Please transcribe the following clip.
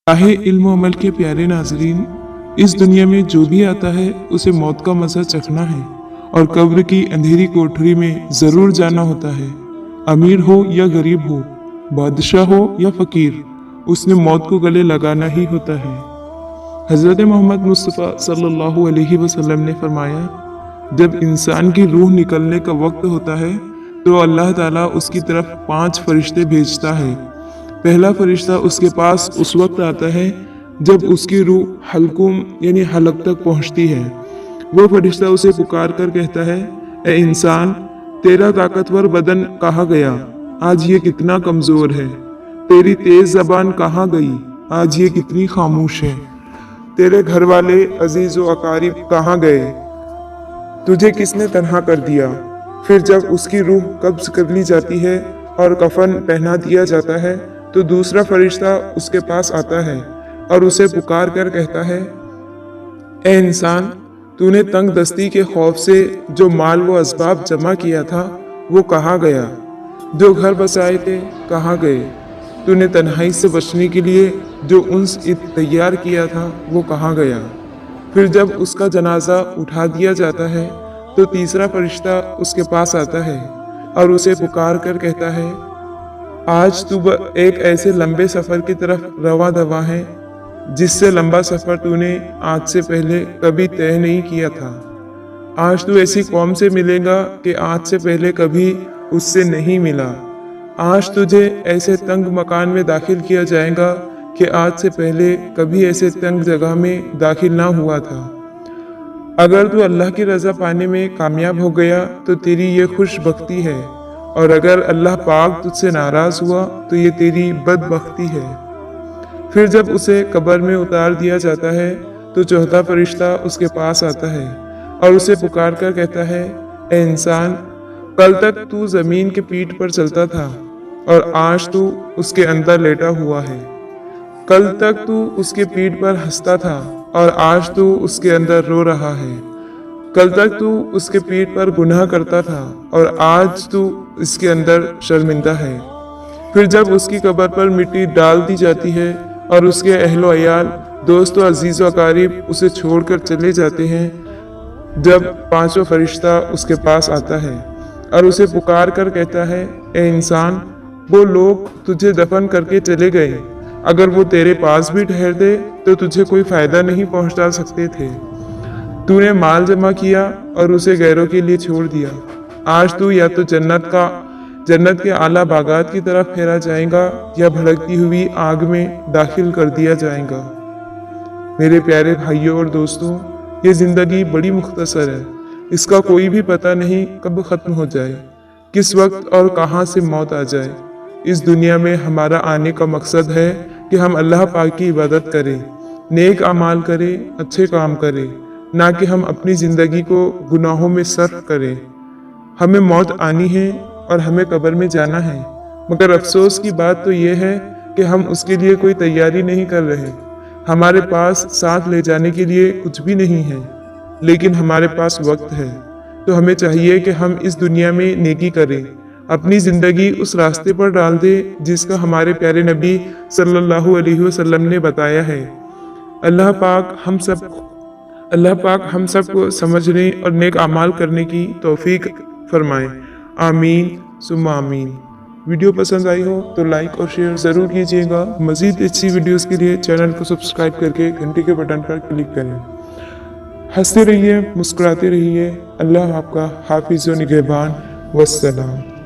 चाहे इल्म व अमल के प्यारे नाजरीन, इस दुनिया में जो भी आता है उसे मौत का मजा चखना है और कब्र की अंधेरी कोठरी में जरूर जाना होता है। अमीर हो या गरीब हो, बादशाह हो या फकीर, उसने मौत को गले लगाना ही होता है। हजरत मोहम्मद मुस्तफ़ा सल्लल्लाहु अलैहि वसल्लम ने फरमाया, जब इंसान की रूह निकलने का वक्त होता है तो अल्लाह ताला उसकी तरफ 5 फरिश्ते भेजता है। पहला फरिश्ता उसके पास उस वक्त आता है जब उसकी रूह हलकुम यानी हलक तक पहुंचती है। वो फरिश्ता उसे पुकार कर कहता है, ए इंसान, तेरा ताकतवर बदन कहाँ गया? आज ये कितना कमजोर है। तेरी तेज जबान कहाँ गई? आज ये कितनी खामोश है। तेरे घर वाले अजीज व अकारिब कहाँ गए? तुझे किसने तन्हा कर दिया? फिर जब उसकी रूह कब्ज कर ली जाती है और कफन पहना दिया जाता है तो दूसरा फरिश्ता उसके पास आता है और उसे पुकार कर कहता है, ए इंसान, तूने तंग दस्ती के खौफ से जो माल व असबाब जमा किया था वो कहाँ गया? जो घर बसाए थे कहाँ गए? तूने तन्हाई से बचने के लिए जो उन्स तैयार किया था वो कहाँ गया? फिर जब उसका जनाजा उठा दिया जाता है तो तीसरा फरिश्ता उसके पास आता है और उसे पुकार कर कहता है, आज तू एक ऐसे लंबे सफ़र की तरफ रवा दवा है जिससे लंबा सफ़र तूने आज से पहले कभी तय नहीं किया था। आज तू ऐसी कौम से मिलेगा कि आज से पहले कभी उससे नहीं मिला। आज तुझे ऐसे तंग मकान में दाखिल किया जाएगा कि आज से पहले कभी ऐसे तंग जगह में दाखिल ना हुआ था। अगर तू अल्लाह की रज़ा पाने में कामयाब हो गया तो तेरी ये खुशबख्ती है, और अगर अल्लाह पाक तुझसे नाराज़ हुआ तो ये तेरी बदबख्ती है। फिर जब उसे कब्र में उतार दिया जाता है तो चौथा फरिश्ता उसके पास आता है और उसे पुकार कर कहता है, ए इंसान, कल तक तू ज़मीन के पीठ पर चलता था और आज तू उसके अंदर लेटा हुआ है। कल तक तू उसके पीठ पर हंसता था और आज तू उसके अंदर रो रहा है। कल तक तू उसके पीठ पर गुनाह करता था और आज तू इसके अंदर शर्मिंदा है। फिर जब उसकी कब्र पर मिट्टी डाल दी जाती है और उसके अहलो अयाल, दोस्त व अजीज़ व अकारिब उसे छोड़कर चले जाते हैं, जब पांचवा फरिश्ता उसके पास आता है और उसे पुकार कर कहता है, ए इंसान, वो लोग तुझे दफन करके चले गए, अगर वो तेरे पास भी ठहरते तो तुझे कोई फायदा नहीं पहुंचा सकते थे। तूने माल जमा किया और उसे गैरों के लिए छोड़ दिया। आज तू या तो जन्नत के आला बागात की तरफ फेरा जाएगा या भड़कती हुई आग में दाखिल कर दिया जाएगा। मेरे प्यारे भाइयों और दोस्तों, ये जिंदगी बड़ी मुख्तसर है। इसका कोई भी पता नहीं कब खत्म हो जाए, किस वक्त और कहां से मौत आ जाए। इस दुनिया में हमारा आने का मकसद है कि हम अल्लाह पाक की इबादत करें, नेक अमाल करें, अच्छे काम करें, ना कि हम अपनी ज़िंदगी को गुनाहों में सर्फ करें। हमें मौत आनी है और हमें कब्र में जाना है, मगर अफसोस की बात तो ये है कि हम उसके लिए कोई तैयारी नहीं कर रहे। हमारे पास साथ ले जाने के लिए कुछ भी नहीं है, लेकिन हमारे पास वक्त है। तो हमें चाहिए कि हम इस दुनिया में नेकी करें, अपनी ज़िंदगी उस रास्ते पर डाल दें जिसका हमारे प्यारे नबी सल्लल्लाहु अलैहि वसल्लम ने बताया है। अल्लाह पाक हम सबको समझने और नेक अमाल करने की तौफीक फरमाए। आमीन सुम्मा आमीन। वीडियो पसंद आई हो तो लाइक और शेयर ज़रूर कीजिएगा। मज़ीद अच्छी वीडियोस के लिए चैनल को सब्सक्राइब करके घंटी के बटन पर क्लिक करें। हंसते रहिए, मुस्कुराते रहिए। अल्लाह आपका हाफिज़ व निगहबान। वस्सलाम।